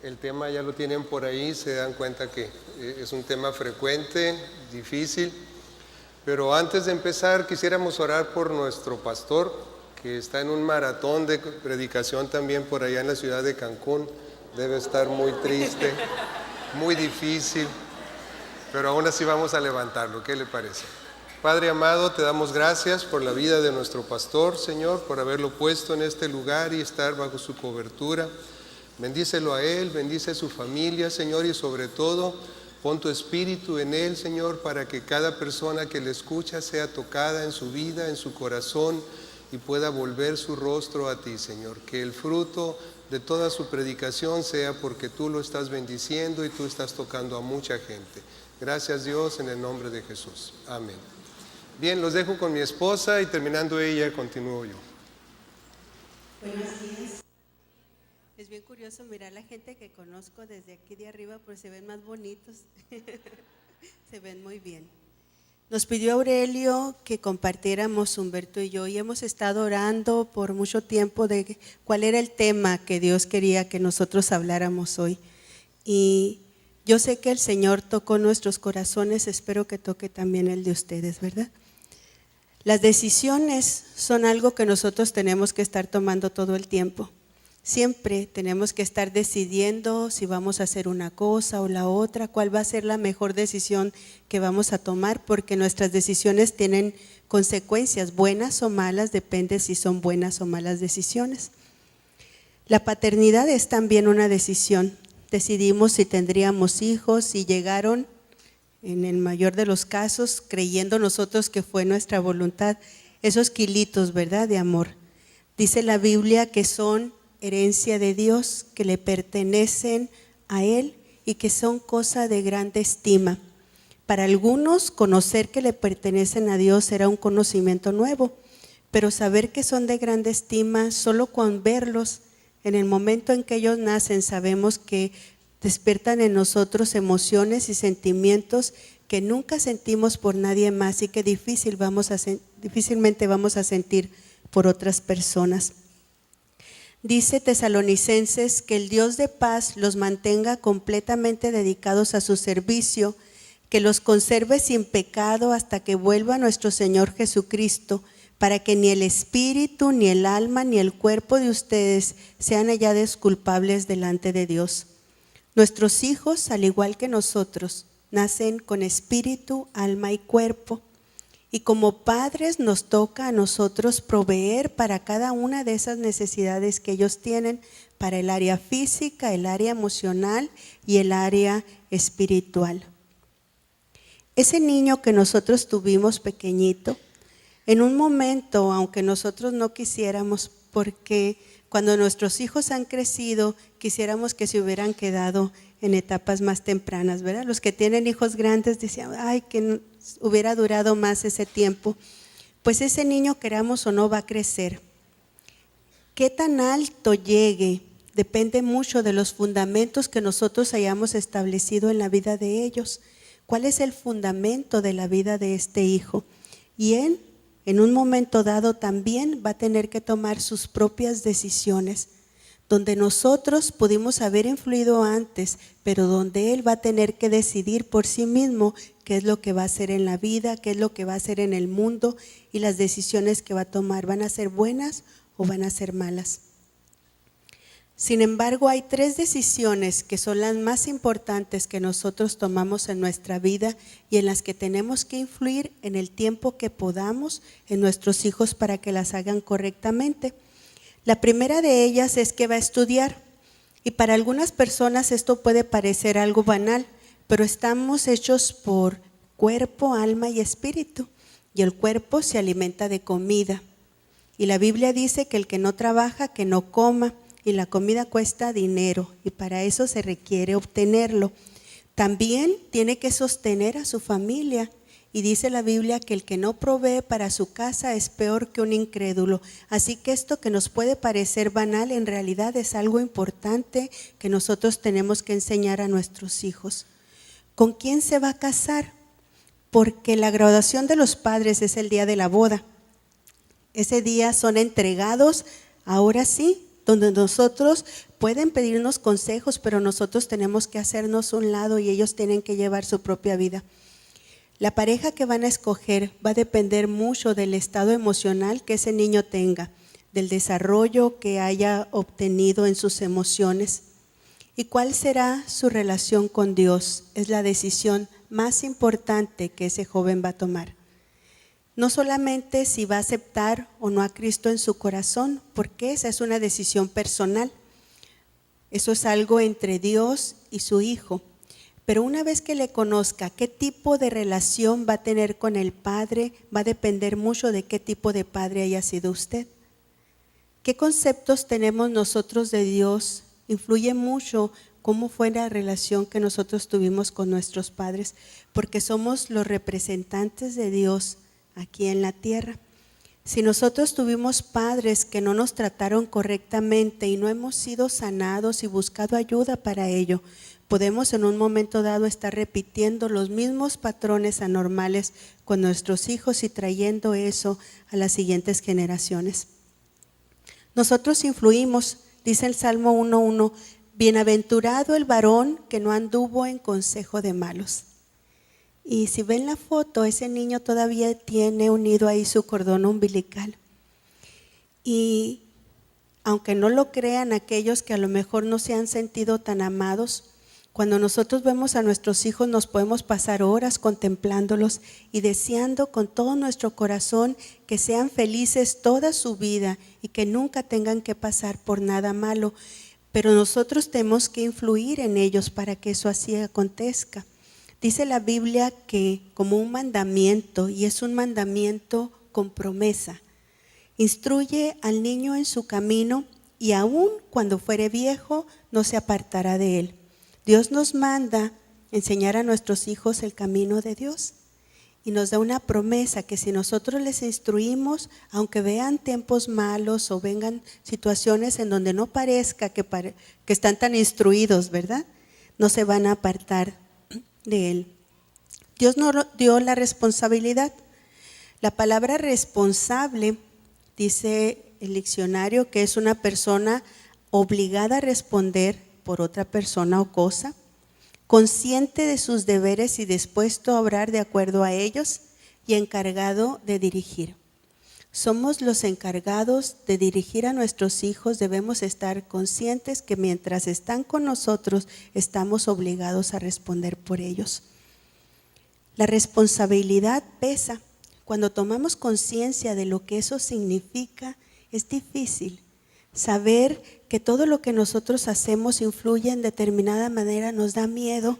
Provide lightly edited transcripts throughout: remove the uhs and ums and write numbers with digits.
El tema ya lo tienen por ahí, se dan cuenta que es un tema frecuente, difícil. Pero antes de empezar quisiéramos orar por nuestro pastor, que está en un maratón de predicación también por allá en la ciudad de Cancún. Debe estar muy triste, muy difícil, pero aún así vamos a levantarlo. ¿Qué le parece? Padre amado, te damos gracias por la vida de nuestro pastor, Señor, por haberlo puesto en este lugar y estar bajo su cobertura. Bendícelo a él, bendice a su familia, Señor, y sobre todo pon tu espíritu en él, Señor, para que cada persona que le escucha sea tocada en su vida, en su corazón, y pueda volver su rostro a ti, Señor. Que el fruto de toda su predicación sea porque tú lo estás bendiciendo y tú estás tocando a mucha gente. Gracias, Dios, en el nombre de Jesús. Amén. Bien, los dejo con mi esposa y terminando ella, continúo yo. Buenos días. Es bien curioso mirar la gente que conozco desde aquí de arriba, pues se ven más bonitos. Se ven muy bien. Nos pidió Aurelio que compartiéramos, Humberto y yo, y hemos estado orando por mucho tiempo de cuál era el tema que Dios quería que nosotros habláramos hoy. Y yo sé que el Señor tocó nuestros corazones, espero que toque también el de ustedes, ¿verdad? Las decisiones son algo que nosotros tenemos que estar tomando todo el tiempo. Siempre tenemos que estar decidiendo si vamos a hacer una cosa o la otra, cuál va a ser la mejor decisión que vamos a tomar, porque nuestras decisiones tienen consecuencias, buenas o malas, depende si son buenas o malas decisiones. La paternidad es también una decisión. Decidimos si tendríamos hijos, si llegaron, en el mayor de los casos, creyendo nosotros que fue nuestra voluntad, esos kilitos, ¿verdad?, de amor. Dice la Biblia que son herencia de Dios, que le pertenecen a Él y que son cosa de grande estima. Para algunos, conocer que le pertenecen a Dios era un conocimiento nuevo, pero saber que son de grande estima, solo con verlos, en el momento en que ellos nacen, sabemos que despiertan en nosotros emociones y sentimientos que nunca sentimos por nadie más y que difícilmente vamos a sentir por otras personas. Dice Tesalonicenses que el Dios de paz los mantenga completamente dedicados a su servicio, que los conserve sin pecado hasta que vuelva nuestro Señor Jesucristo, para que ni el espíritu, ni el alma, ni el cuerpo de ustedes sean hallados culpables delante de Dios. Nuestros hijos, al igual que nosotros, nacen con espíritu, alma y cuerpo. Y como padres nos toca a nosotros proveer para cada una de esas necesidades que ellos tienen, para el área física, el área emocional y el área espiritual. Ese niño que nosotros tuvimos pequeñito, en un momento, aunque nosotros no quisiéramos, porque cuando nuestros hijos han crecido, quisiéramos que se hubieran quedado en etapas más tempranas, ¿verdad? Los que tienen hijos grandes decían, ay, que hubiera durado más ese tiempo. Pues ese niño, queramos o no, va a crecer. ¿Qué tan alto llegue? Depende mucho de los fundamentos que nosotros hayamos establecido en la vida de ellos. ¿Cuál es el fundamento de la vida de este hijo? Y él, en un momento dado, también va a tener que tomar sus propias decisiones, donde nosotros pudimos haber influido antes, pero donde él va a tener que decidir por sí mismo qué es lo que va a hacer en la vida, qué es lo que va a hacer en el mundo, y las decisiones que va a tomar, ¿van a ser buenas o van a ser malas? Sin embargo, hay 3 decisiones que son las más importantes que nosotros tomamos en nuestra vida y en las que tenemos que influir en el tiempo que podamos en nuestros hijos para que las hagan correctamente. La primera de ellas es que va a estudiar, y para algunas personas esto puede parecer algo banal, pero estamos hechos por cuerpo, alma y espíritu, y el cuerpo se alimenta de comida. Y la Biblia dice que el que no trabaja, que no coma, y la comida cuesta dinero, y para eso se requiere obtenerlo. También tiene que sostener a su familia, y dice la Biblia que el que no provee para su casa es peor que un incrédulo. Así que esto que nos puede parecer banal, en realidad es algo importante que nosotros tenemos que enseñar a nuestros hijos. ¿Con quién se va a casar? Porque la graduación de los padres es el día de la boda. Ese día son entregados, ahora sí, donde nosotros pueden pedirnos consejos, pero nosotros tenemos que hacernos un lado y ellos tienen que llevar su propia vida. La pareja que van a escoger va a depender mucho del estado emocional que ese niño tenga, del desarrollo que haya obtenido en sus emociones. ¿Y cuál será su relación con Dios? Es la decisión más importante que ese joven va a tomar. No solamente si va a aceptar o no a Cristo en su corazón, porque esa es una decisión personal. Eso es algo entre Dios y su Hijo. Pero una vez que le conozca qué tipo de relación va a tener con el Padre, va a depender mucho de qué tipo de padre haya sido usted. ¿Qué conceptos tenemos nosotros de Dios? Influye mucho cómo fue la relación que nosotros tuvimos con nuestros padres, porque somos los representantes de Dios aquí en la tierra. Si nosotros tuvimos padres que no nos trataron correctamente y no hemos sido sanados y buscado ayuda para ello, podemos en un momento dado estar repitiendo los mismos patrones anormales con nuestros hijos y trayendo eso a las siguientes generaciones. Nosotros influimos, dice el Salmo 1:1, bienaventurado el varón que no anduvo en consejo de malos. Y si ven la foto, ese niño todavía tiene unido ahí su cordón umbilical. Y aunque no lo crean aquellos que a lo mejor no se han sentido tan amados, cuando nosotros vemos a nuestros hijos nos podemos pasar horas contemplándolos y deseando con todo nuestro corazón que sean felices toda su vida y que nunca tengan que pasar por nada malo. Pero nosotros tenemos que influir en ellos para que eso así acontezca. Dice la Biblia que como un mandamiento, y es un mandamiento con promesa, instruye al niño en su camino y aun cuando fuere viejo no se apartará de él. Dios nos manda enseñar a nuestros hijos el camino de Dios y nos da una promesa que si nosotros les instruimos, aunque vean tiempos malos o vengan situaciones en donde no parezca que están tan instruidos, ¿verdad? No se van a apartar de él. Dios nos dio la responsabilidad. La palabra responsable, dice el diccionario, que es una persona obligada a responder por otra persona o cosa, consciente de sus deberes y dispuesto a obrar de acuerdo a ellos y encargado de dirigir. Somos los encargados de dirigir a nuestros hijos, debemos estar conscientes que mientras están con nosotros estamos obligados a responder por ellos. La responsabilidad pesa. Cuando tomamos conciencia de lo que eso significa, es difícil. Saber que todo lo que nosotros hacemos influye en determinada manera nos da miedo.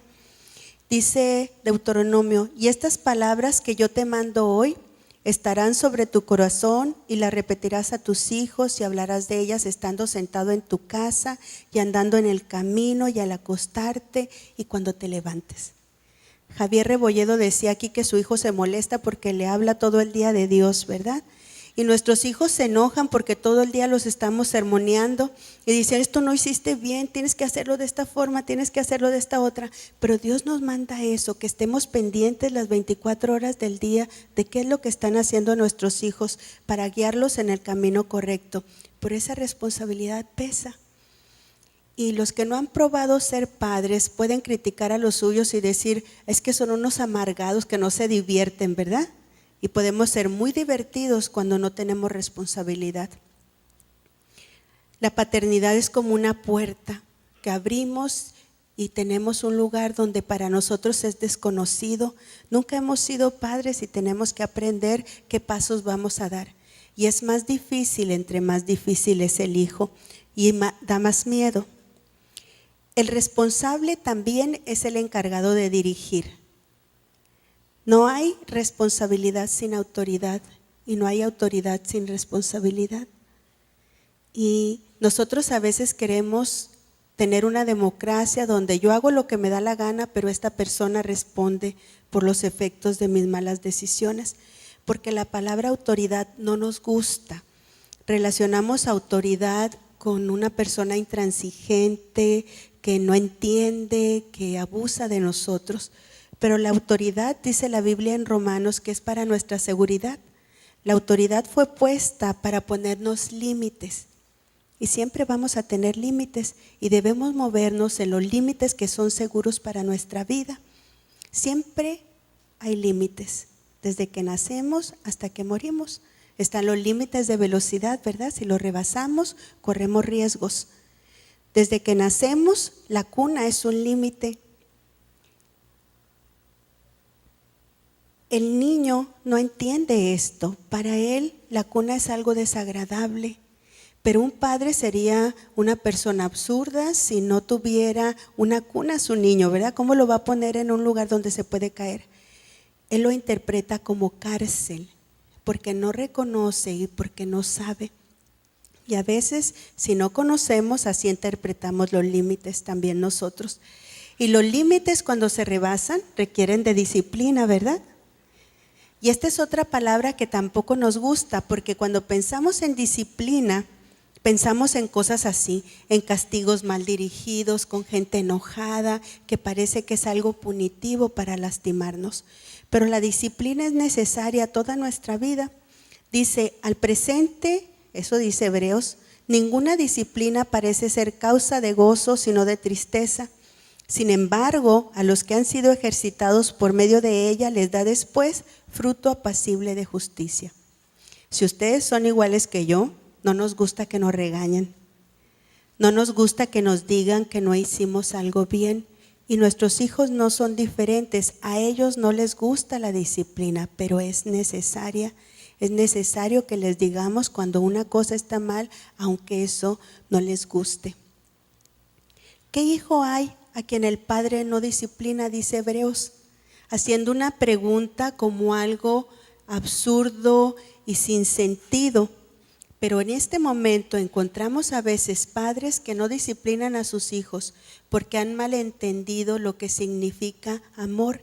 Dice Deuteronomio, y estas palabras que yo te mando hoy estarán sobre tu corazón y las repetirás a tus hijos y hablarás de ellas estando sentado en tu casa y andando en el camino y al acostarte y cuando te levantes. Javier Rebolledo decía aquí que su hijo se molesta porque le habla todo el día de Dios, ¿verdad? Y nuestros hijos se enojan porque todo el día los estamos sermoneando y dicen, esto no hiciste bien, tienes que hacerlo de esta forma, tienes que hacerlo de esta otra. Pero Dios nos manda eso, que estemos pendientes las 24 horas del día de qué es lo que están haciendo nuestros hijos para guiarlos en el camino correcto. Por esa responsabilidad pesa. Y los que no han probado ser padres pueden criticar a los suyos y decir, es que son unos amargados que no se divierten, ¿verdad? Y podemos ser muy divertidos cuando no tenemos responsabilidad. La paternidad es como una puerta que abrimos y tenemos un lugar donde para nosotros es desconocido. Nunca hemos sido padres y tenemos que aprender qué pasos vamos a dar. Y es más difícil, entre más difícil es el hijo y da más miedo. El responsable también es el encargado de dirigir. No hay responsabilidad sin autoridad y no hay autoridad sin responsabilidad. Y nosotros a veces queremos tener una democracia donde yo hago lo que me da la gana, pero esta persona responde por los efectos de mis malas decisiones, porque la palabra autoridad no nos gusta. Relacionamos autoridad con una persona intransigente, que no entiende, que abusa de nosotros. Pero la autoridad, dice la Biblia en Romanos, que es para nuestra seguridad. La autoridad fue puesta para ponernos límites. y siempre vamos a tener límites y debemos movernos en los límites que son seguros para nuestra vida. Siempre hay límites, desde que nacemos hasta que morimos. Están los límites de velocidad, ¿verdad? Si los rebasamos, corremos riesgos. Desde que nacemos, la cuna es un límite. El niño no entiende esto. Para él, la cuna es algo desagradable. Pero un padre sería una persona absurda si no tuviera una cuna a su niño, ¿verdad? ¿Cómo lo va a poner en un lugar donde se puede caer? Él lo interpreta como cárcel, porque no reconoce y porque no sabe. Y a veces, si no conocemos, así interpretamos los límites también nosotros. Y los límites, cuando se rebasan, requieren de disciplina, ¿verdad? Y esta es otra palabra que tampoco nos gusta, porque cuando pensamos en disciplina, pensamos en cosas así, en castigos mal dirigidos, con gente enojada, que parece que es algo punitivo para lastimarnos. Pero la disciplina es necesaria toda nuestra vida. Dice, al presente, eso dice Hebreos, ninguna disciplina parece ser causa de gozo, sino de tristeza. Sin embargo, a los que han sido ejercitados por medio de ella, les da después fruto apacible de justicia. Si ustedes son iguales que yo, no nos gusta que nos regañen. No nos gusta que nos digan que no hicimos algo bien. Y nuestros hijos no son diferentes. A ellos no les gusta la disciplina, pero es necesaria. Es necesario que les digamos cuando una cosa está mal, aunque eso no les guste. ¿Qué hijo hay a quien el padre no disciplina? Dice Hebreos, haciendo una pregunta como algo absurdo y sin sentido. Pero en este momento encontramos a veces padres que no disciplinan a sus hijos porque han malentendido lo que significa amor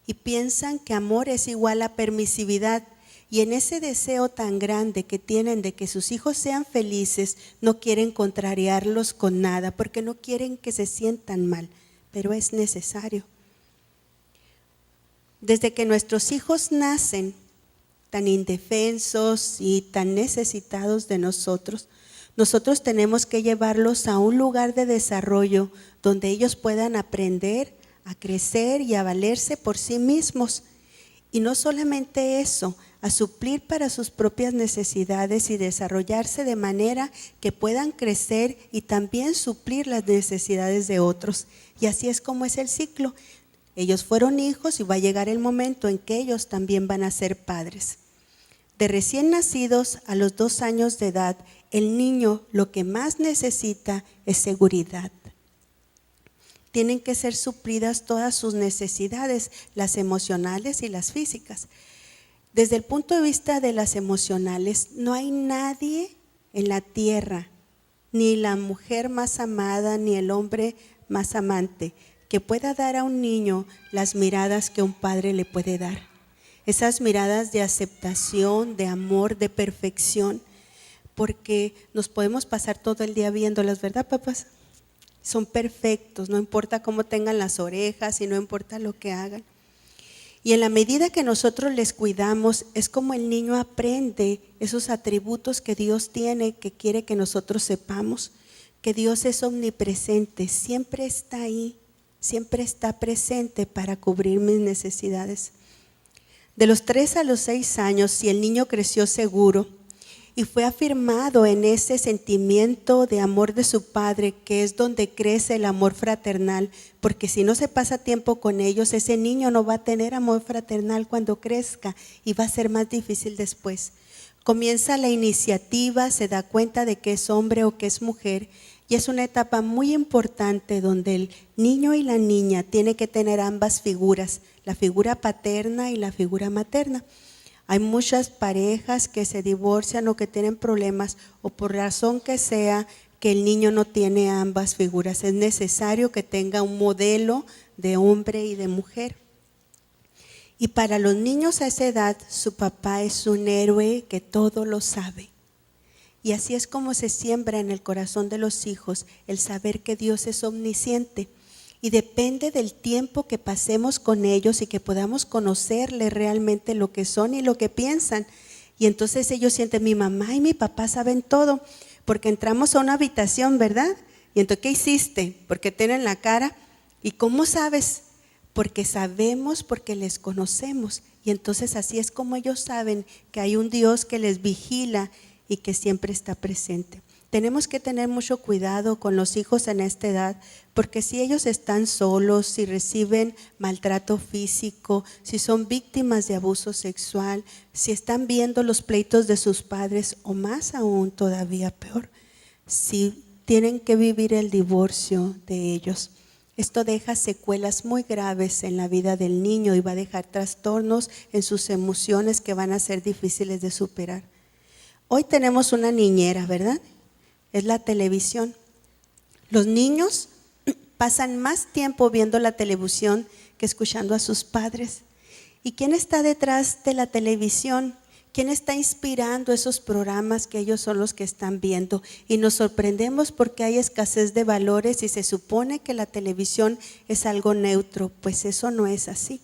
y piensan que amor es igual a permisividad. Y en ese deseo tan grande que tienen de que sus hijos sean felices, no quieren contrariarlos con nada porque no quieren que se sientan mal, pero es necesario. Desde que nuestros hijos nacen, tan indefensos y tan necesitados de nosotros, nosotros tenemos que llevarlos a un lugar de desarrollo donde ellos puedan aprender a crecer y a valerse por sí mismos. Y no solamente eso, a suplir para sus propias necesidades y desarrollarse de manera que puedan crecer y también suplir las necesidades de otros. Y así es como es el ciclo. Ellos fueron hijos y va a llegar el momento en que ellos también van a ser padres. De recién nacidos a los 2 años de edad, el niño lo que más necesita es seguridad. Tienen que ser suplidas todas sus necesidades, las emocionales y las físicas. Desde el punto de vista de las emocionales, no hay nadie en la tierra, ni la mujer más amada, ni el hombre más amante, que pueda dar a un niño las miradas que un padre le puede dar. Esas miradas de aceptación, de amor, de perfección, porque nos podemos pasar todo el día viéndolas, ¿verdad, papás? Son perfectos, no importa cómo tengan las orejas y no importa lo que hagan. Y en la medida que nosotros les cuidamos, es como el niño aprende esos atributos que Dios tiene, que quiere que nosotros sepamos, que Dios es omnipresente, siempre está ahí, siempre está presente para cubrir mis necesidades. De los 3 a los 6 años, si el niño creció seguro y fue afirmado en ese sentimiento de amor de su padre, que es donde crece el amor fraternal, porque si no se pasa tiempo con ellos, ese niño no va a tener amor fraternal cuando crezca y va a ser más difícil después. Comienza la iniciativa, se da cuenta de que es hombre o que es mujer, y es una etapa muy importante donde el niño y la niña tienen que tener ambas figuras, la figura paterna y la figura materna. Hay muchas parejas que se divorcian o que tienen problemas o por razón que sea que el niño no tiene ambas figuras. Es necesario que tenga un modelo de hombre y de mujer. Y para los niños a esa edad, su papá es un héroe que todo lo sabe. Y así es como se siembra en el corazón de los hijos el saber que Dios es omnisciente. Y depende del tiempo que pasemos con ellos y que podamos conocerle realmente lo que son y lo que piensan. Y entonces ellos sienten, mi mamá y mi papá saben todo. porque entramos a una habitación, ¿verdad? Y entonces, ¿qué hiciste? Porque tienen la cara. ¿Y cómo sabes? Porque sabemos, porque les conocemos. Y entonces así es como ellos saben que hay un Dios que les vigila y que siempre está presente. Tenemos que tener mucho cuidado con los hijos en esta edad, porque si ellos están solos, si reciben maltrato físico, si son víctimas de abuso sexual, si están viendo los pleitos de sus padres, o más aún todavía peor, si tienen que vivir el divorcio de ellos. Esto deja secuelas muy graves en la vida del niño y va a dejar trastornos en sus emociones que van a ser difíciles de superar. Hoy tenemos una niñera, ¿verdad? Es la televisión. Los niños pasan más tiempo viendo la televisión que escuchando a sus padres. ¿Y quién está detrás de la televisión? ¿Quién está inspirando esos programas que ellos son los que están viendo? Y nos sorprendemos porque hay escasez de valores y se supone que la televisión es algo neutro, pues eso no es así.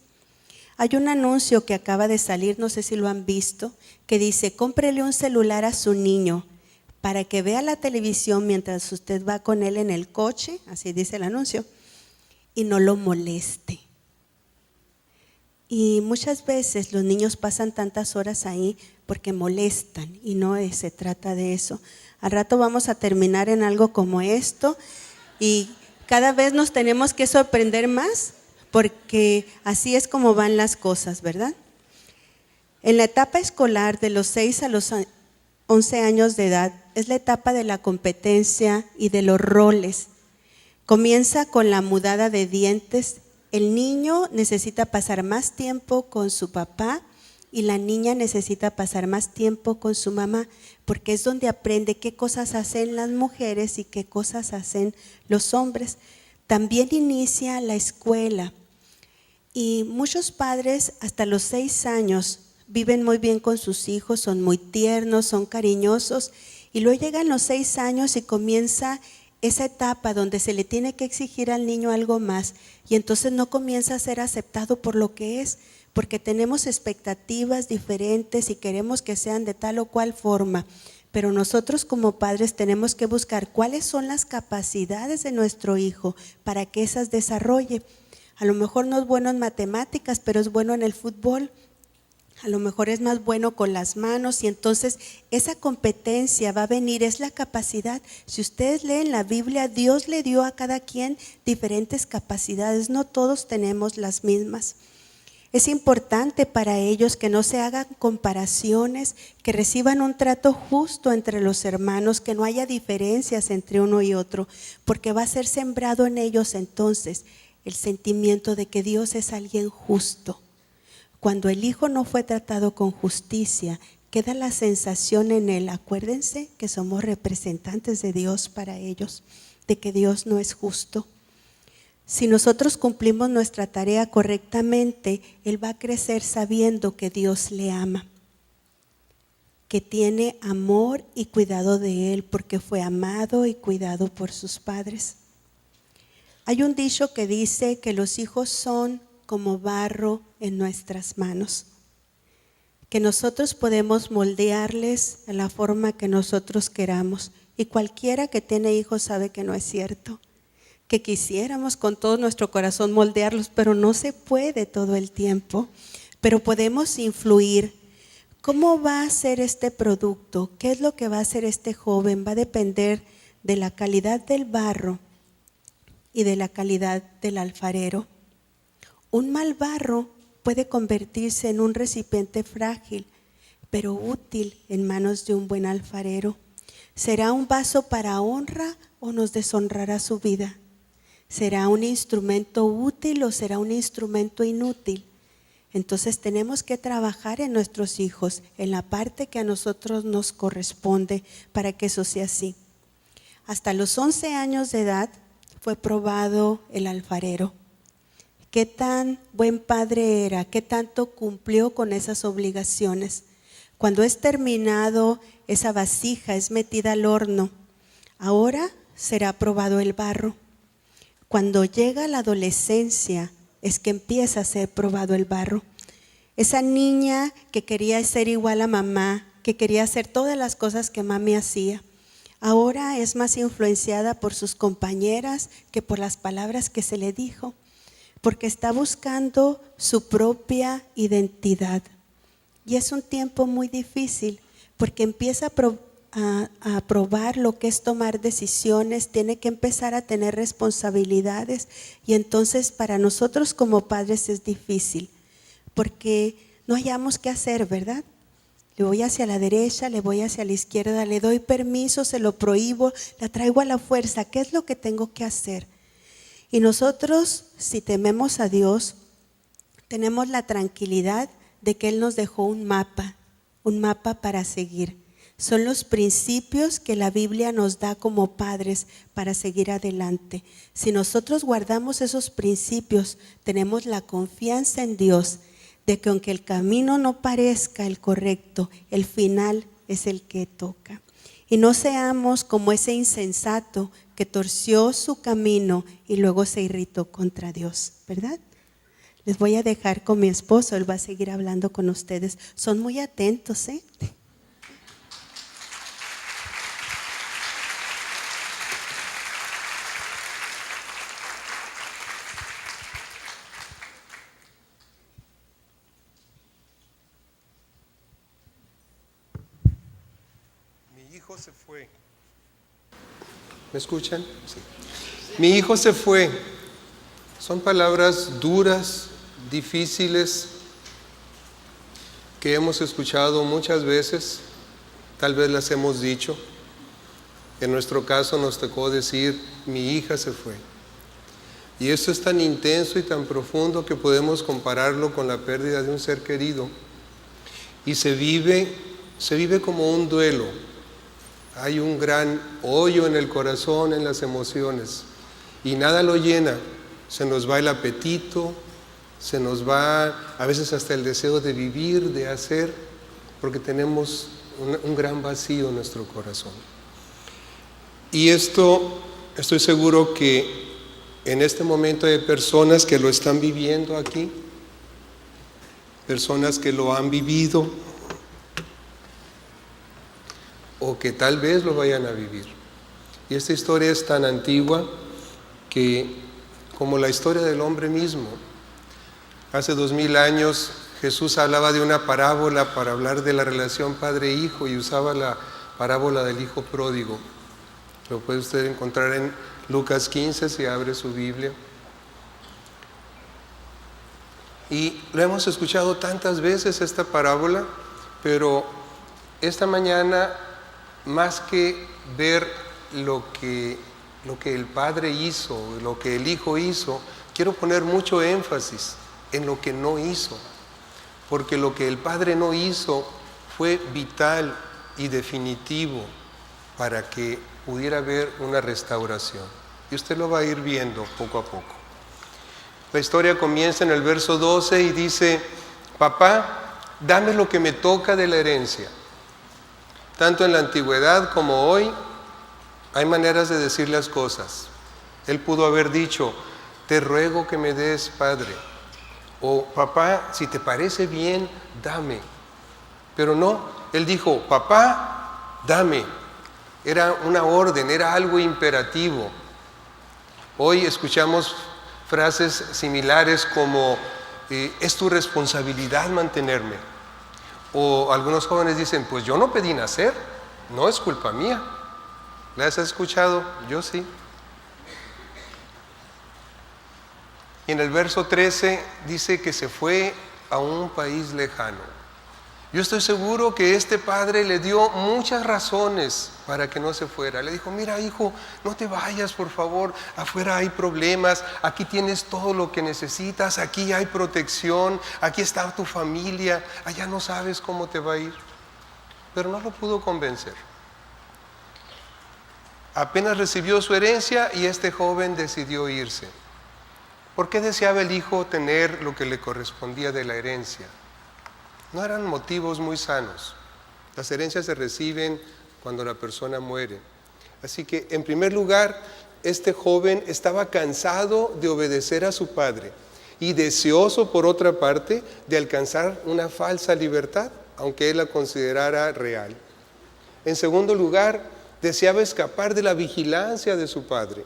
Hay un anuncio que acaba de salir, no sé si lo han visto, que dice: cómprele un celular a su niño para que vea la televisión mientras usted va con él en el coche, así dice el anuncio, y no lo moleste. Y muchas veces los niños pasan tantas horas ahí porque molestan y no se trata de eso. Al rato vamos a terminar en algo como esto y cada vez nos tenemos que sorprender más porque así es como van las cosas, ¿verdad? En la etapa escolar de los 6 a los 11 años de edad es la etapa de la competencia y de los roles. Comienza con la mudada de dientes. El niño necesita pasar más tiempo con su papá y la niña necesita pasar más tiempo con su mamá, porque es donde aprende qué cosas hacen las mujeres y qué cosas hacen los hombres. También inicia la escuela y muchos padres hasta los 6 años viven muy bien con sus hijos, son muy tiernos, son cariñosos y luego llegan los 6 años y comienza esa etapa donde se le tiene que exigir al niño algo más y entonces no comienza a ser aceptado por lo que es, porque tenemos expectativas diferentes y queremos que sean de tal o cual forma, pero nosotros como padres tenemos que buscar cuáles son las capacidades de nuestro hijo para que esas desarrolle. A lo mejor no es bueno en matemáticas, pero es bueno en el fútbol. A lo mejor es más bueno con las manos y entonces esa competencia va a venir, es la capacidad. Si ustedes leen la Biblia, Dios le dio a cada quien diferentes capacidades, no todos tenemos las mismas. Es importante para ellos que no se hagan comparaciones, que reciban un trato justo entre los hermanos, que no haya diferencias entre uno y otro, porque va a ser sembrado en ellos entonces el sentimiento de que Dios es alguien justo. Cuando el hijo no fue tratado con justicia, queda la sensación en él, acuérdense que somos representantes de Dios para ellos, de que Dios no es justo. Si nosotros cumplimos nuestra tarea correctamente, él va a crecer sabiendo que Dios le ama, que tiene amor y cuidado de él porque fue amado y cuidado por sus padres. Hay un dicho que dice que los hijos son como barro en nuestras manos, que nosotros podemos moldearles a la forma que nosotros queramos y cualquiera que tiene hijos sabe que no es cierto, que quisiéramos con todo nuestro corazón moldearlos, pero no se puede todo el tiempo, pero podemos influir. ¿Cómo va a ser este producto? ¿Qué es lo que va a hacer este joven? Va a depender de la calidad del barro y de la calidad del alfarero. Un mal barro puede convertirse en un recipiente frágil, pero útil en manos de un buen alfarero. ¿Será un vaso para honra o nos deshonrará su vida? ¿Será un instrumento útil o será un instrumento inútil? Entonces tenemos que trabajar en nuestros hijos, en la parte que a nosotros nos corresponde para que eso sea así. Hasta los 11 años de edad fue probado el alfarero. ¿Qué tan buen padre era? ¿Qué tanto cumplió con esas obligaciones? Cuando es terminado, esa vasija es metida al horno. Ahora será probado el barro. Cuando llega la adolescencia, es que empieza a ser probado el barro. Esa niña que quería ser igual a mamá, que quería hacer todas las cosas que mami hacía, Ahora es más influenciada por sus compañeras que por las palabras que se le dijo, porque está buscando su propia identidad. Y es un tiempo muy difícil, porque empieza a probar lo que es tomar decisiones, tiene que empezar a tener responsabilidades, y entonces para nosotros como padres es difícil, porque no hallamos qué hacer, ¿verdad? Le voy hacia la derecha, le voy hacia la izquierda, le doy permiso, se lo prohíbo, la traigo a la fuerza. ¿Qué es lo que tengo que hacer? Y nosotros, si tememos a Dios, tenemos la tranquilidad de que Él nos dejó un mapa para seguir. Son los principios que la Biblia nos da como padres para seguir adelante. Si nosotros guardamos esos principios, tenemos la confianza en Dios de que aunque el camino no parezca el correcto, el final es el que toca. Y no seamos como ese insensato que torció su camino y luego se irritó contra Dios, ¿verdad? Les voy a dejar con mi esposo, él va a seguir hablando con ustedes. Son muy atentos, ¿eh? Mi hijo se fue. ¿Me escuchan? Sí. Mi hijo se fue. Son palabras duras, difíciles, que hemos escuchado muchas veces, tal vez las hemos dicho. En nuestro caso nos tocó decir, mi hija se fue. Y esto es tan intenso y tan profundo que podemos compararlo con la pérdida de un ser querido. Y se vive como un duelo. Hay un gran hoyo en el corazón, en las emociones, y nada lo llena. Se nos va el apetito, se nos va a veces hasta el deseo de vivir, de hacer, porque tenemos un gran vacío en nuestro corazón. Y esto, estoy seguro que en este momento hay personas que lo están viviendo aquí, personas que lo han vivido, o que tal vez lo vayan a vivir. Y esta historia es tan antigua que, como la historia del hombre mismo, hace 2000 años Jesús hablaba de una parábola para hablar de la relación padre-hijo y usaba la parábola del hijo pródigo. Lo puede usted encontrar en Lucas 15 si abre su Biblia. Y lo hemos escuchado tantas veces esta parábola, pero esta mañana, más que ver lo que el Padre hizo, lo que el Hijo hizo, quiero poner mucho énfasis en lo que no hizo, porque lo que el Padre no hizo fue vital y definitivo para que pudiera haber una restauración. Y usted lo va a ir viendo poco a poco. La historia comienza en el verso 12 y dice, papá, dame lo que me toca de la herencia. Tanto en la antigüedad como hoy, hay maneras de decir las cosas. Él pudo haber dicho, te ruego que me des, Padre. O, papá, si te parece bien, dame. Pero no, él dijo, papá, dame. Era una orden, era algo imperativo. Hoy escuchamos frases similares como, es tu responsabilidad mantenerme. O algunos jóvenes dicen, pues yo no pedí nacer, no es culpa mía. ¿Las has escuchado? Yo sí. Y en el verso 13 dice que se fue a un país lejano. Yo estoy seguro que este padre le dio muchas razones para que no se fuera. Le dijo, mira hijo, no te vayas por favor, afuera hay problemas, aquí tienes todo lo que necesitas, aquí hay protección, aquí está tu familia, allá no sabes cómo te va a ir. Pero no lo pudo convencer. Apenas recibió su herencia y este joven decidió irse. ¿Por qué deseaba el hijo tener lo que le correspondía de la herencia? No eran motivos muy sanos. Las herencias se reciben cuando la persona muere. Así que, en primer lugar, este joven estaba cansado de obedecer a su padre y deseoso, por otra parte, de alcanzar una falsa libertad, aunque él la considerara real. En segundo lugar, deseaba escapar de la vigilancia de su padre.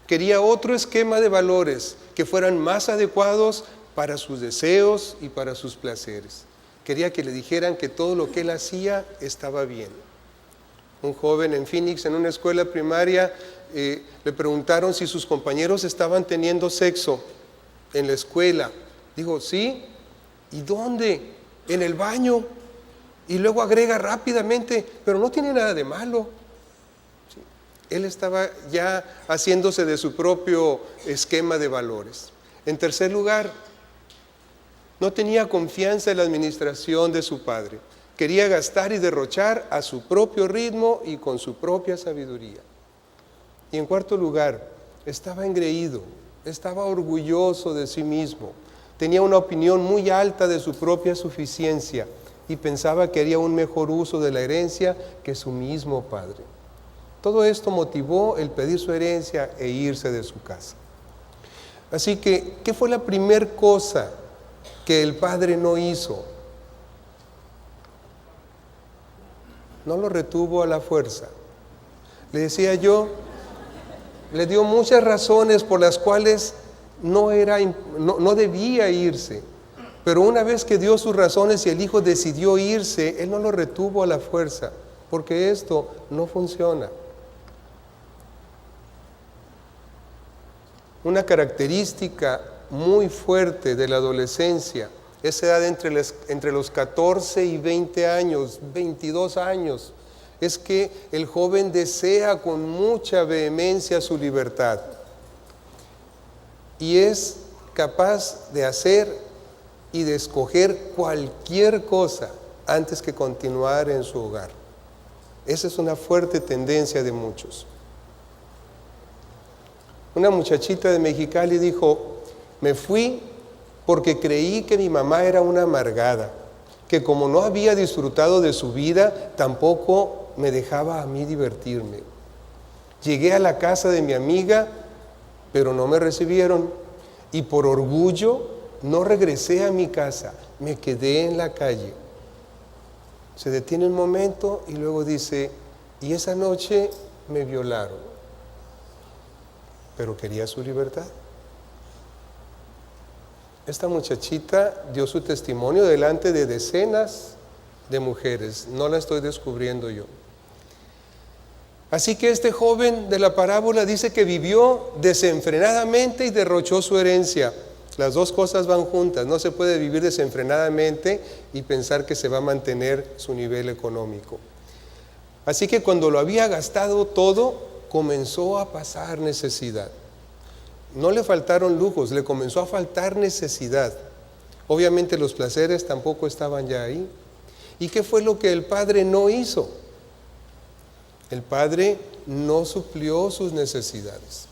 Quería otro esquema de valores que fueran más adecuados para sus deseos y para sus placeres. Quería que le dijeran que todo lo que él hacía estaba bien. Un joven en Phoenix, en una escuela primaria, le preguntaron si sus compañeros estaban teniendo sexo en la escuela. Dijo, sí. ¿Y dónde? En el baño. Y luego agrega rápidamente, pero no tiene nada de malo. Sí. Él estaba ya haciéndose de su propio esquema de valores. En tercer lugar, no tenía confianza en la administración de su padre. Quería gastar y derrochar a su propio ritmo y con su propia sabiduría. Y en cuarto lugar, estaba engreído, estaba orgulloso de sí mismo. Tenía una opinión muy alta de su propia suficiencia y pensaba que haría un mejor uso de la herencia que su mismo padre. Todo esto motivó el pedir su herencia e irse de su casa. Así que, ¿qué fue la primera cosa que el padre no hizo? No lo retuvo a la fuerza. Le decía yo, le dio muchas razones por las cuales no debía irse. Pero una vez que dio sus razones y el hijo decidió irse, él no lo retuvo a la fuerza, porque esto no funciona. Una característica muy fuerte de la adolescencia, esa edad entre los 14 y 20 años, 22 años, es que el joven desea con mucha vehemencia su libertad y es capaz de hacer y de escoger cualquier cosa antes que continuar en su hogar. Esa es una fuerte tendencia de muchos. Una muchachita de Mexicali dijo, me fui porque creí que mi mamá era una amargada, que como no había disfrutado de su vida, tampoco me dejaba a mí divertirme. Llegué a la casa de mi amiga, pero no me recibieron, y por orgullo no regresé a mi casa, me quedé en la calle. Se detiene un momento y luego dice, y esa noche me violaron, pero quería su libertad. Esta muchachita dio su testimonio delante de decenas de mujeres, no la estoy descubriendo yo. Así que este joven de la parábola dice que vivió desenfrenadamente y derrochó su herencia. Las dos cosas van juntas, no se puede vivir desenfrenadamente y pensar que se va a mantener su nivel económico. Así que cuando lo había gastado todo, comenzó a pasar necesidad. No le faltaron lujos, le comenzó a faltar necesidad. Obviamente los placeres tampoco estaban ya ahí. ¿Y qué fue lo que el padre no hizo? El padre no suplió sus necesidades.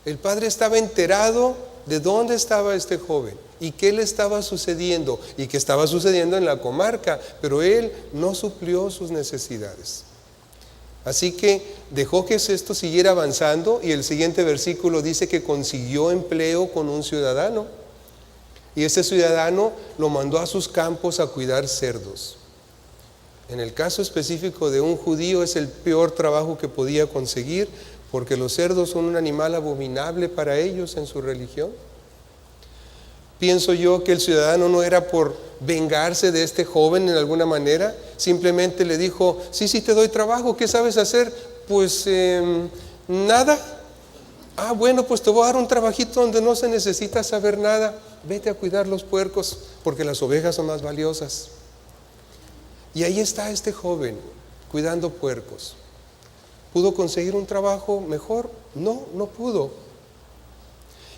El padre estaba enterado de dónde estaba este joven y qué le estaba sucediendo y qué estaba sucediendo en la comarca, pero él no suplió sus necesidades. Así que dejó que esto siguiera avanzando y el siguiente versículo dice que consiguió empleo con un ciudadano y ese ciudadano lo mandó a sus campos a cuidar cerdos. En el caso específico de un judío es el peor trabajo que podía conseguir porque los cerdos son un animal abominable para ellos en su religión. Pienso yo que el ciudadano no era por vengarse de este joven en alguna manera, simplemente le dijo, sí, te doy trabajo, ¿qué sabes hacer? Pues nada. Ah, bueno, pues te voy a dar un trabajito donde no se necesita saber nada, vete a cuidar los puercos, porque las ovejas son más valiosas. Y ahí está este joven, cuidando puercos. ¿Pudo conseguir un trabajo mejor? No, no pudo.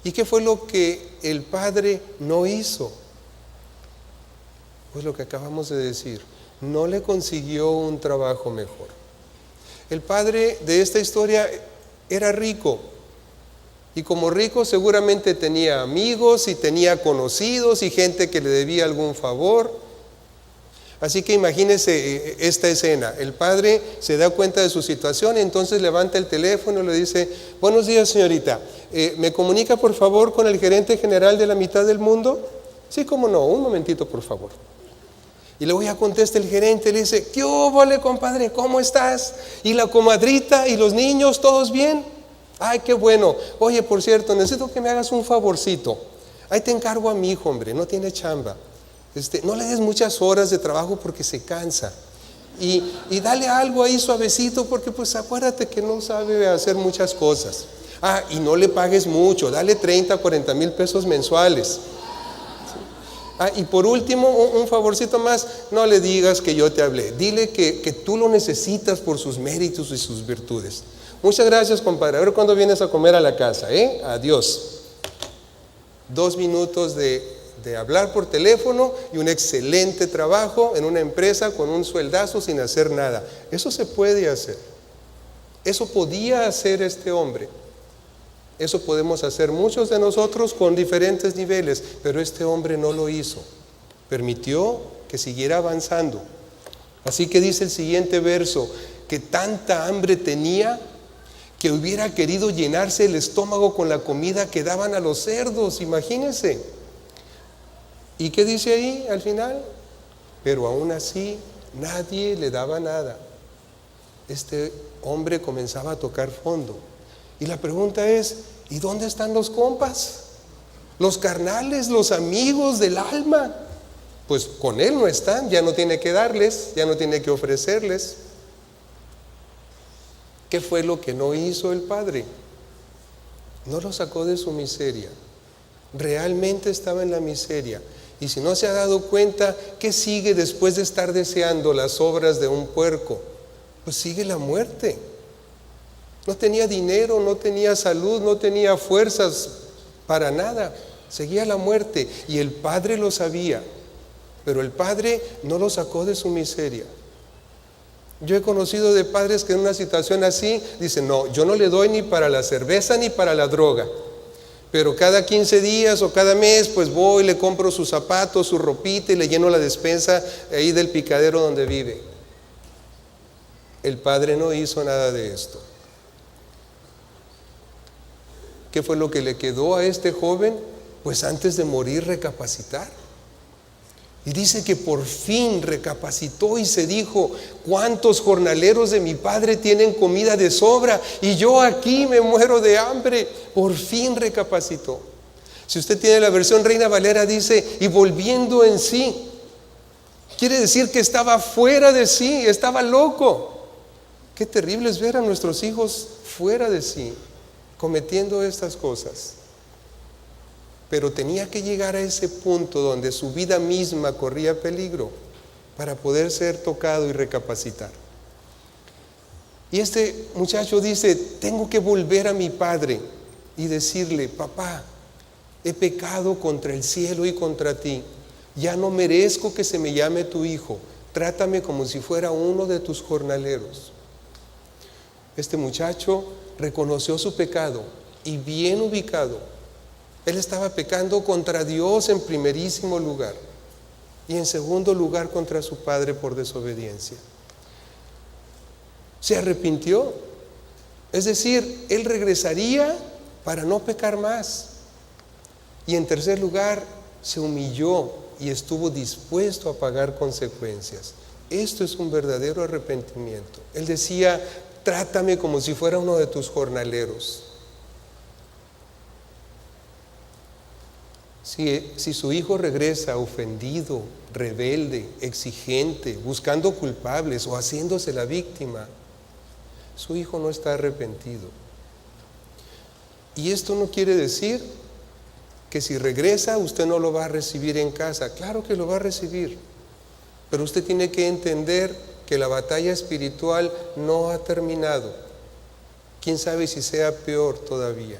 ¿Y qué fue lo que el padre no hizo? Pues lo que acabamos de decir, no le consiguió un trabajo mejor. El padre de esta historia era rico, y como rico seguramente tenía amigos y tenía conocidos y gente que le debía algún favor. Así que imagínese esta escena, el padre se da cuenta de su situación y entonces levanta el teléfono y le dice, buenos días señorita, ¿me comunica por favor con el gerente general de la mitad del mundo? Sí, cómo no, un momentito por favor. Y luego ya contesta el gerente, le dice: ¿qué óvole, compadre? ¿Cómo estás? ¿Y la comadrita y los niños, todos bien? Ay, qué bueno. Oye, por cierto, necesito que me hagas un favorcito. Ahí te encargo a mi hijo, hombre, no tiene chamba. No le des muchas horas de trabajo porque se cansa. Y dale algo ahí suavecito, porque pues acuérdate que no sabe hacer muchas cosas. Y no le pagues mucho, dale 30, 40 mil pesos mensuales. Y por último, un favorcito más: no le digas que yo te hablé, dile que tú lo necesitas por sus méritos y sus virtudes. Muchas gracias, compadre. A ver cuándo vienes a comer a la casa, Adiós. 2 minutos de hablar por teléfono y un excelente trabajo en una empresa con un sueldazo sin hacer nada. Eso se puede hacer. Eso podía hacer este hombre. Eso podemos hacer muchos de nosotros con diferentes niveles, pero este hombre no lo hizo. Permitió que siguiera avanzando. Así que dice el siguiente verso, que tanta hambre tenía que hubiera querido llenarse el estómago con la comida que daban a los cerdos, imagínense. ¿Y qué dice ahí al final? Pero aún así nadie le daba nada. Este hombre comenzaba a tocar fondo. Y la pregunta es: ¿y dónde están los compas? Los carnales, los amigos del alma. Pues con él no están, ya no tiene que darles, ya no tiene que ofrecerles. ¿Qué fue lo que no hizo el padre? No lo sacó de su miseria. Realmente estaba en la miseria. Y si no se ha dado cuenta, ¿qué sigue después de estar deseando las obras de un puerco? Pues sigue la muerte. No tenía dinero, no tenía salud, no tenía fuerzas para nada. Seguía la muerte. Y el padre lo sabía. Pero el padre no lo sacó de su miseria. Yo he conocido de padres que en una situación así dicen: no, yo no le doy ni para la cerveza ni para la droga, pero cada 15 días o cada mes pues voy, le compro sus zapatos, su ropita y le lleno la despensa ahí del picadero donde vive. El padre no hizo nada de esto. ¿Qué fue lo que le quedó a este joven? Pues antes de morir recapacitar. Y dice que por fin recapacitó y se dijo: ¿cuántos jornaleros de mi padre tienen comida de sobra y yo aquí me muero de hambre? Por fin recapacitó. Si usted tiene la versión Reina Valera, dice: y volviendo en sí. Quiere decir que estaba fuera de sí, estaba loco. Qué terrible es ver a nuestros hijos fuera de sí, cometiendo estas cosas. Pero tenía que llegar a ese punto donde su vida misma corría peligro para poder ser tocado y recapacitar. Y este muchacho dice: tengo que volver a mi padre y decirle: papá, he pecado contra el cielo y contra ti. Ya no merezco que se me llame tu hijo. Trátame como si fuera uno de tus jornaleros. Este muchacho reconoció su pecado y bien ubicado. Él estaba pecando contra Dios en primerísimo lugar y en segundo lugar contra su padre por desobediencia. Se arrepintió, es decir, él regresaría para no pecar más. Y en tercer lugar, se humilló y estuvo dispuesto a pagar consecuencias. Esto es un verdadero arrepentimiento. Él decía: trátame como si fuera uno de tus jornaleros. Si su hijo regresa ofendido, rebelde, exigente, buscando culpables o haciéndose la víctima, su hijo no está arrepentido. Y esto no quiere decir que si regresa usted no lo va a recibir en casa. Claro que lo va a recibir, pero usted tiene que entender que la batalla espiritual no ha terminado. Quién sabe si sea peor todavía.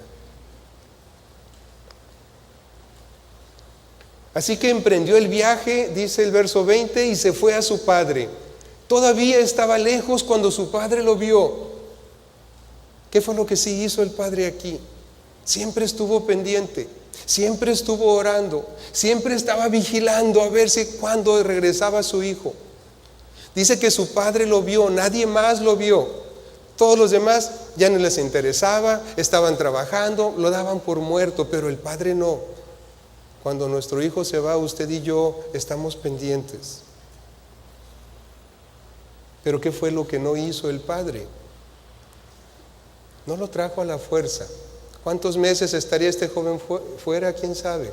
Así que emprendió el viaje, dice el verso 20, y se fue a su padre. Todavía estaba lejos cuando su padre lo vio. ¿Qué fue lo que sí hizo el padre aquí? Siempre estuvo pendiente, siempre estuvo orando, siempre estaba vigilando a ver si cuándo regresaba su hijo. Dice que su padre lo vio, nadie más lo vio. Todos los demás ya no les interesaba, estaban trabajando, lo daban por muerto, pero el padre no. Cuando nuestro hijo se va, usted y yo estamos pendientes. Pero ¿qué fue lo que no hizo el padre? No lo trajo a la fuerza. ¿Cuántos meses estaría este joven fuera? ¿Quién sabe?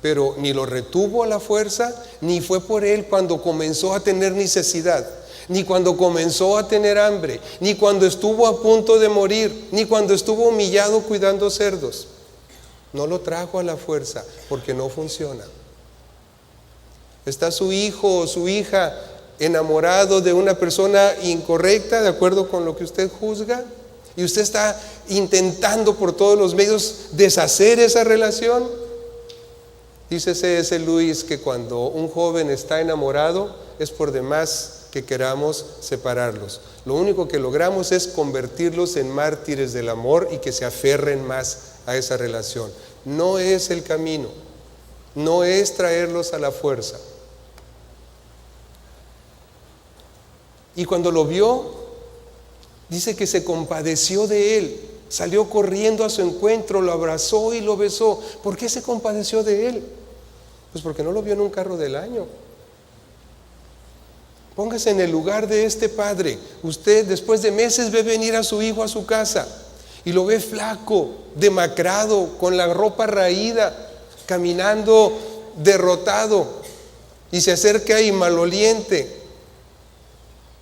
Pero ni lo retuvo a la fuerza, ni fue por él cuando comenzó a tener necesidad, ni cuando comenzó a tener hambre, ni cuando estuvo a punto de morir, ni cuando estuvo humillado cuidando cerdos. No lo trajo a la fuerza porque no funciona. Está su hijo o su hija enamorado de una persona incorrecta, de acuerdo con lo que usted juzga, y usted está intentando por todos los medios deshacer esa relación. Dice C.S. Lewis que cuando un joven está enamorado es por demás que queramos separarlos. Lo único que logramos es convertirlos en mártires del amor y que se aferren más a esa relación. No es el camino, no es traerlos a la fuerza. Y cuando lo vio, dice que se compadeció de él, salió corriendo a su encuentro, lo abrazó y lo besó. ¿Por qué se compadeció de él? Pues porque no lo vio en un carro del año. Póngase en el lugar de este padre. Usted después de meses ve venir a su hijo a su casa y lo ve flaco, demacrado, con la ropa raída, caminando derrotado, y se acerca y maloliente.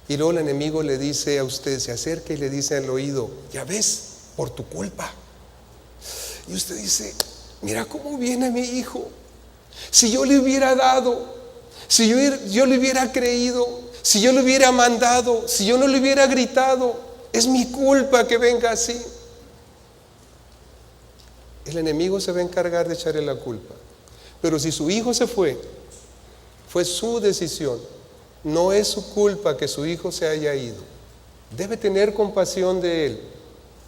Y luego el enemigo le dice a usted, se acerca y le dice al oído: ya ves, por tu culpa. Y usted dice: mira cómo viene mi hijo. Si yo le hubiera dado, si yo le hubiera creído, si yo le hubiera mandado, si yo no le hubiera gritado, es mi culpa que venga así. El enemigo se va a encargar de echarle la culpa. Pero si su hijo se fue su decisión. No es su culpa que su hijo se haya ido. Debe tener compasión de él,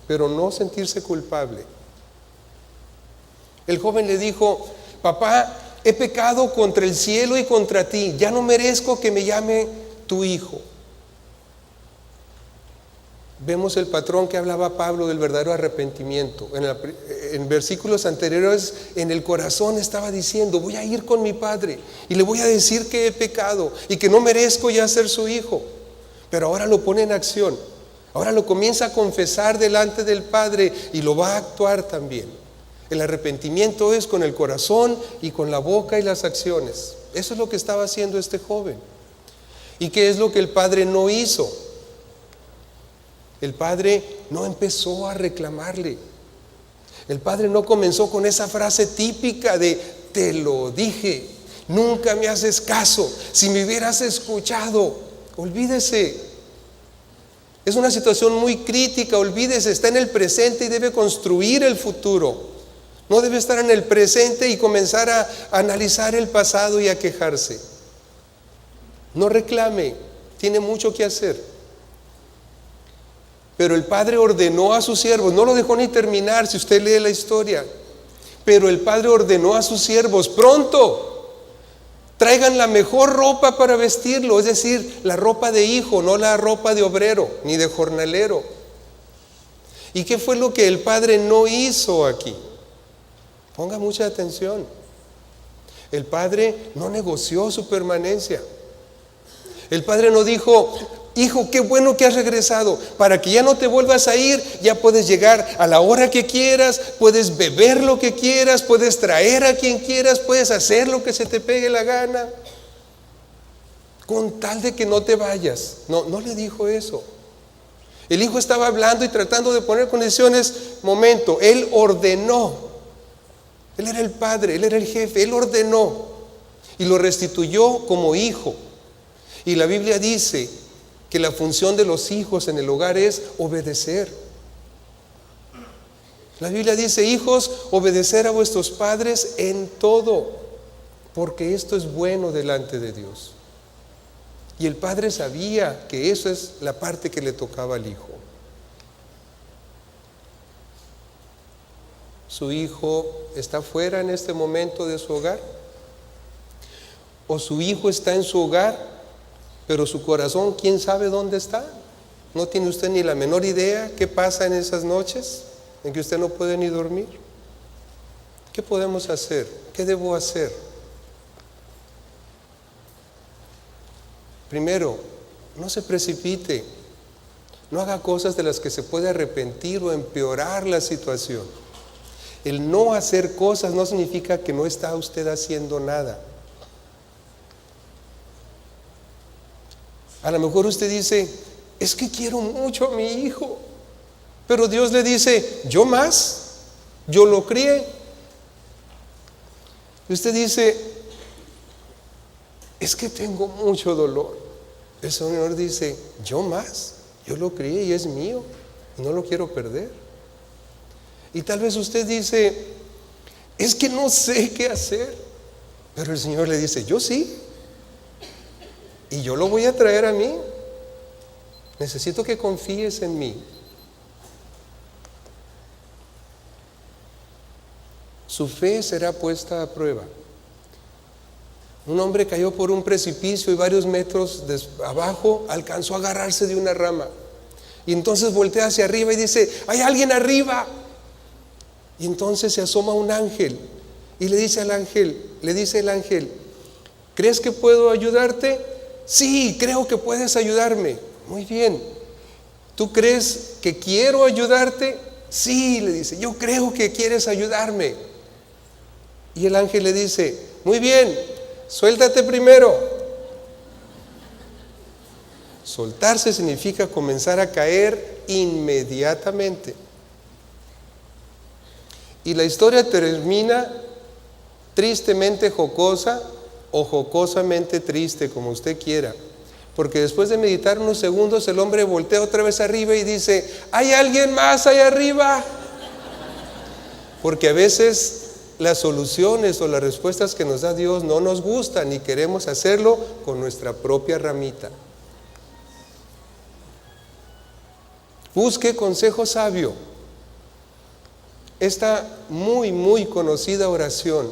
pero no sentirse culpable. El joven le dijo: papá, he pecado contra el cielo y contra ti, ya no merezco que me llame tu hijo. Vemos el patrón que hablaba Pablo del verdadero arrepentimiento. En versículos anteriores, en el corazón estaba diciendo: voy a ir con mi padre y le voy a decir que he pecado y que no merezco ya ser su hijo. Pero ahora lo pone en acción, ahora lo comienza a confesar delante del padre y lo va a actuar también. El arrepentimiento es con el corazón y con la boca y las acciones. Eso es lo que estaba haciendo este joven. ¿Y qué es lo que el padre no hizo? El padre no empezó a reclamarle. El padre no comenzó con esa frase típica de: te lo dije, nunca me haces caso, si me hubieras escuchado. Olvídese. Es una situación muy crítica, olvídese, está en el presente y debe construir el futuro. No debe estar en el presente y comenzar a analizar el pasado y a quejarse. No reclame, tiene mucho que hacer. Pero el padre ordenó a sus siervos, no lo dejó ni terminar si usted lee la historia, pero el padre ordenó a sus siervos: pronto, traigan la mejor ropa para vestirlo, es decir, la ropa de hijo, no la ropa de obrero ni de jornalero. ¿Y qué fue lo que el padre no hizo aquí? Ponga mucha atención. El padre no negoció su permanencia. El padre no dijo: hijo, qué bueno que has regresado, para que ya no te vuelvas a ir, ya puedes llegar a la hora que quieras, puedes beber lo que quieras, puedes traer a quien quieras, puedes hacer lo que se te pegue la gana, con tal de que no te vayas. No le dijo eso. El hijo estaba hablando y tratando de poner condiciones. Momento, él ordenó. Él era el padre, él era el jefe, él ordenó y lo restituyó como hijo. Y la Biblia dice que la función de los hijos en el hogar es obedecer. La Biblia dice: hijos, obedecer a vuestros padres en todo, porque esto es bueno delante de Dios. Y el padre sabía que eso es la parte que le tocaba al hijo. ¿Su hijo está fuera en este momento de su hogar? ¿O su hijo está en su hogar, pero su corazón quién sabe dónde está? ¿No tiene usted ni la menor idea qué pasa en esas noches en que usted no puede ni dormir? ¿Qué podemos hacer? ¿Qué debo hacer? Primero, no se precipite, no haga cosas de las que se puede arrepentir o empeorar la situación. El no hacer cosas no significa que no está usted haciendo nada. A lo mejor usted dice, es que quiero mucho a mi hijo, pero Dios le dice, yo más, yo lo crié. Y usted dice, es que tengo mucho dolor. El Señor dice, yo más, yo lo crié y es mío y no lo quiero perder. Y tal vez usted dice, es que no sé qué hacer, pero el Señor le dice, yo sí, y yo lo voy a traer a mí. Necesito que confíes en mí. Su fe será puesta a prueba. Un hombre cayó por un precipicio y varios metros abajo alcanzó a agarrarse de una rama. Y entonces voltea hacia arriba y dice, hay alguien arriba. Y entonces se asoma un ángel y le dice el ángel, ¿crees que puedo ayudarte? Sí, creo que puedes ayudarme. Muy bien. ¿Tú crees que quiero ayudarte? Sí, le dice, yo creo que quieres ayudarme. Y el ángel le dice, muy bien, suéltate primero. Soltarse significa comenzar a caer inmediatamente. Y la historia termina tristemente jocosa o jocosamente triste, como usted quiera. Porque después de meditar unos segundos, el hombre voltea otra vez arriba y dice, ¿hay alguien más allá arriba? Porque a veces las soluciones o las respuestas que nos da Dios no nos gustan y queremos hacerlo con nuestra propia ramita. Busque consejo sabio. Esta muy conocida oración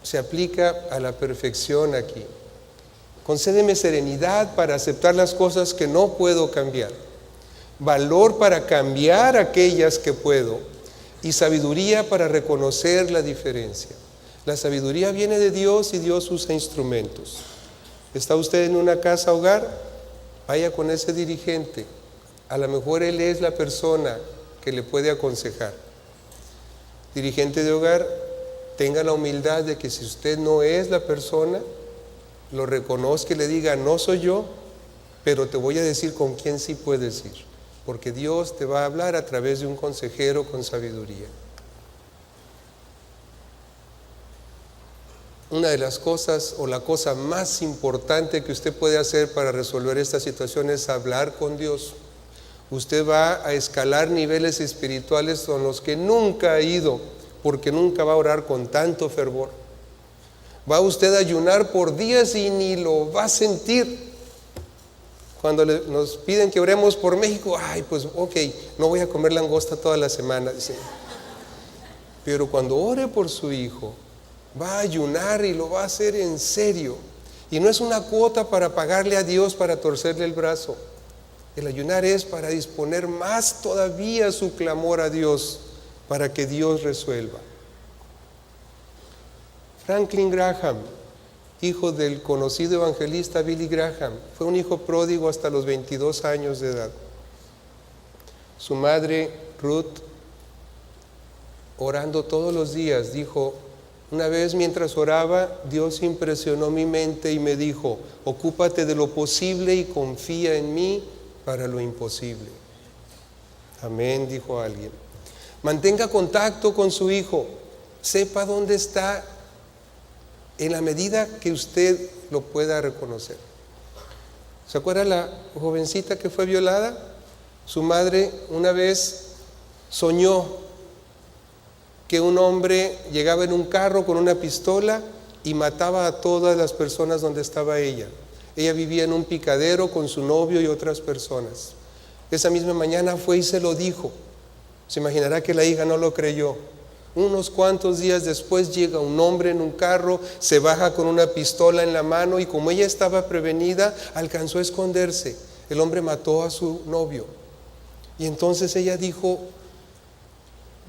se aplica a la perfección aquí. Concédeme serenidad para aceptar las cosas que no puedo cambiar, valor para cambiar aquellas que puedo y sabiduría para reconocer la diferencia. La sabiduría viene de Dios y Dios usa instrumentos. ¿Está usted en una casa hogar? Vaya con ese dirigente. A lo mejor él es la persona que le puede aconsejar. Dirigente de hogar, tenga la humildad de que si usted no es la persona, lo reconozca y le diga, no soy yo, pero te voy a decir con quién sí puedes ir, porque Dios te va a hablar a través de un consejero con sabiduría. Una de las cosas o la cosa más importante que usted puede hacer para resolver esta situación es hablar con Dios. Usted va a escalar niveles espirituales con los que nunca ha ido, porque nunca va a orar con tanto fervor. Va usted a ayunar por días y ni lo va a sentir. Cuando nos piden que oremos por México, ay, pues ok, no voy a comer langosta toda la semana, dice. Pero cuando ore por su hijo, va a ayunar y lo va a hacer en serio. Y no es una cuota para pagarle a Dios para torcerle el brazo. El ayunar es para disponer más todavía su clamor a Dios, para que Dios resuelva. Franklin Graham, hijo del conocido evangelista Billy Graham, fue un hijo pródigo hasta los 22 años de edad. Su madre, Ruth, orando todos los días, dijo, una vez mientras oraba, Dios impresionó mi mente y me dijo, ocúpate de lo posible y confía en mí para lo imposible. Amén, dijo alguien. Mantenga contacto con su hijo, sepa dónde está en la medida que usted lo pueda reconocer. ¿Se acuerda la jovencita que fue violada? Su madre una vez soñó que un hombre llegaba en un carro con una pistola y mataba a todas las personas donde estaba ella. Ella vivía en un picadero con su novio y otras personas. Esa misma mañana fue y se lo dijo. Se imaginará que la hija no lo creyó. Unos cuantos días después llega un hombre en un carro, se baja con una pistola en la mano y como ella estaba prevenida, alcanzó a esconderse. El hombre mató a su novio. Y entonces ella dijo,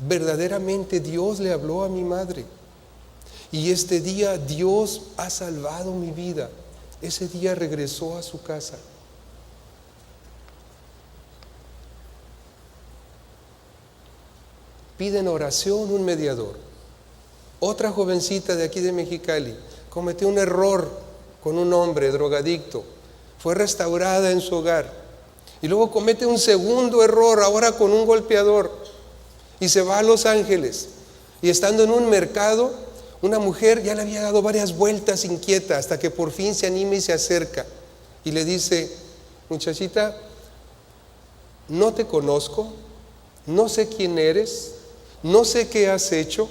verdaderamente Dios le habló a mi madre. Y este día Dios ha salvado mi vida. ese día regresó a su casa. Piden oración un mediador. Otra jovencita de aquí de Mexicali cometió un error con un hombre drogadicto. Fue restaurada en su hogar. Y luego comete un segundo error, ahora con un golpeador. Y se va a Los Ángeles. Y estando en un mercado, una mujer ya le había dado varias vueltas inquieta hasta que por fin se anima y se acerca. Y le dice: muchachita, no te conozco, no sé quién eres, no sé qué has hecho,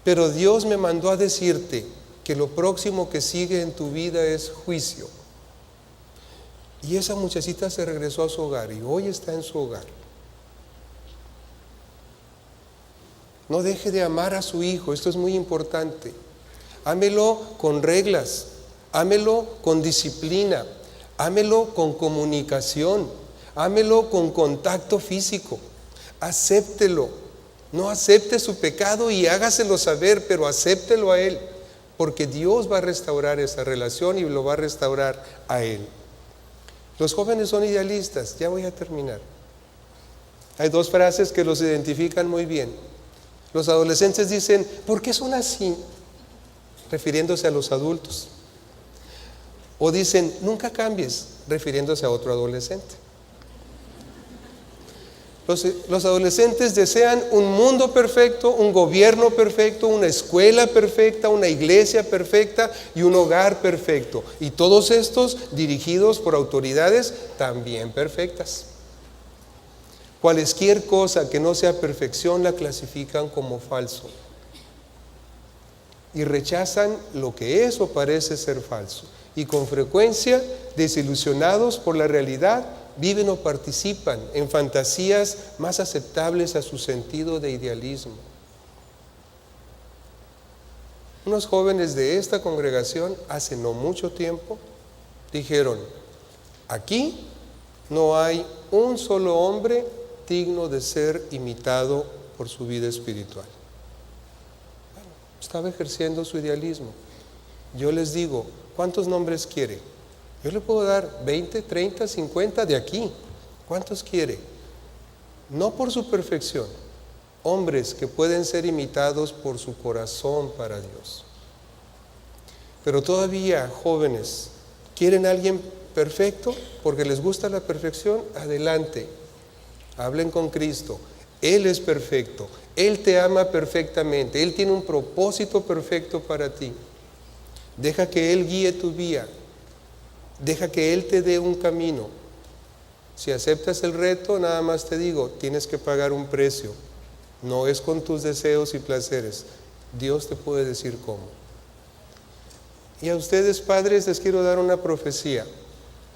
pero Dios me mandó a decirte que lo próximo que sigue en tu vida es juicio. Y esa muchachita se regresó a su hogar y hoy está en su hogar. No deje de amar a su hijo, esto es muy importante. Ámelo con reglas, ámelo con disciplina, ámelo con comunicación, ámelo con contacto físico. Acéptelo, no acepte su pecado y hágaselo saber, pero acéptelo a él, porque Dios va a restaurar esa relación y lo va a restaurar a él. Los jóvenes son idealistas, ya voy a terminar. Hay dos frases que los identifican muy bien. Los adolescentes dicen: ¿por qué son así?, refiriéndose a los adultos. O dicen: nunca cambies, refiriéndose a otro adolescente. Los adolescentes desean un mundo perfecto, un gobierno perfecto, una escuela perfecta, una iglesia perfecta y un hogar perfecto. Y todos estos dirigidos por autoridades también perfectas. Cualesquier cosa que no sea perfección la clasifican como falso. Y rechazan lo que es o parece ser falso. Y con frecuencia, desilusionados por la realidad, viven o participan en fantasías más aceptables a su sentido de idealismo. Unos jóvenes de esta congregación hace no mucho tiempo dijeron: aquí no hay un solo hombre digno de ser imitado por su vida espiritual. Bueno, estaba ejerciendo su idealismo. Yo les digo: ¿cuántos nombres quiere? Yo le puedo dar 20, 30, 50 de aquí. ¿Cuántos quiere? No por su perfección, hombres que pueden ser imitados por su corazón para Dios. Pero todavía jóvenes, ¿quieren a alguien perfecto porque les gusta la perfección? Adelante, hablen con Cristo. Él es perfecto, Él te ama perfectamente, Él tiene un propósito perfecto para ti. Deja que Él guíe tu vía. Deja que Él te dé un camino. Si aceptas el reto, nada más te digo, tienes que pagar un precio. No es con tus deseos y placeres. Dios te puede decir cómo. Y a ustedes, padres, les quiero dar una profecía.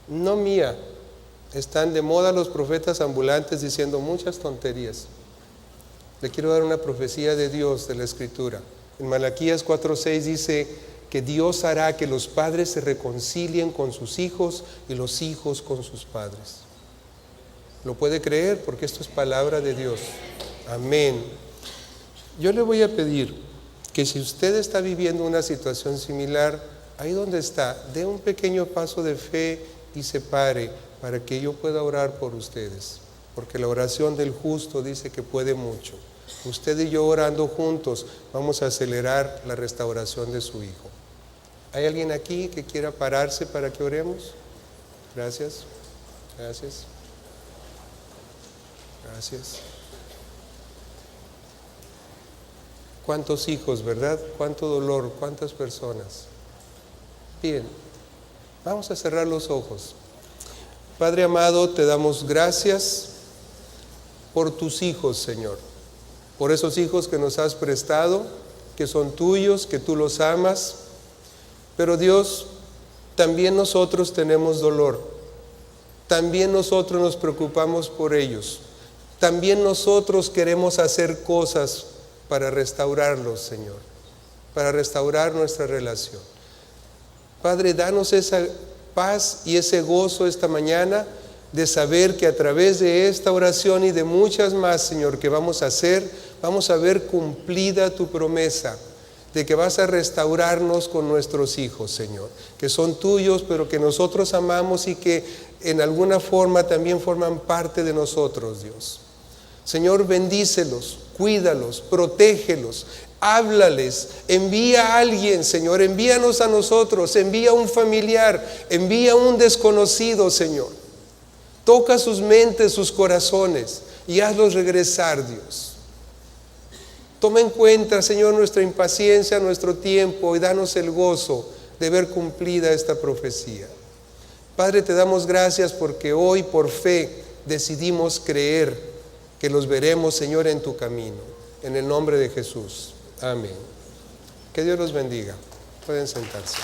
No mía. Están de moda los profetas ambulantes diciendo muchas tonterías. Le quiero dar una profecía de Dios, de la Escritura. En Malaquías 4:6 dice que Dios hará que los padres se reconcilien con sus hijos y los hijos con sus padres. ¿Lo puede creer? Porque esto es palabra de Dios. Amén. Yo le voy a pedir que si usted está viviendo una situación similar, ahí donde está, dé un pequeño paso de fe y se pare para que yo pueda orar por ustedes. Porque la oración del justo dice que puede mucho. Usted y yo orando juntos vamos a acelerar la restauración de su hijo. ¿Hay alguien aquí que quiera pararse para que oremos? Gracias. Gracias. Gracias. ¿Cuántos hijos, verdad? ¿Cuánto dolor? ¿Cuántas personas? Bien, vamos a cerrar los ojos. Padre amado, te damos gracias por tus hijos, Señor. Por esos hijos que nos has prestado, que son tuyos, que tú los amas. Pero Dios, también nosotros tenemos dolor. También nosotros nos preocupamos por ellos. También nosotros queremos hacer cosas para restaurarlos, Señor. Para restaurar nuestra relación. Padre, danos esa paz y ese gozo esta mañana de saber que a través de esta oración y de muchas más, Señor, que vamos a hacer, vamos a ver cumplida tu promesa de que vas a restaurarnos con nuestros hijos, Señor, que son tuyos, pero que nosotros amamos y que en alguna forma también forman parte de nosotros, Dios. Señor, bendícelos, cuídalos, protégelos, háblales, envía a alguien, Señor, envíanos a nosotros, envía a un familiar, envía a un desconocido, Señor. Toca sus mentes, sus corazones y hazlos regresar, Dios. Toma en cuenta, Señor, nuestra impaciencia, nuestro tiempo y danos el gozo de ver cumplida esta profecía. Padre, te damos gracias porque hoy por fe decidimos creer que los veremos, Señor, en tu camino. En el nombre de Jesús. Amén. Que Dios los bendiga. Pueden sentarse.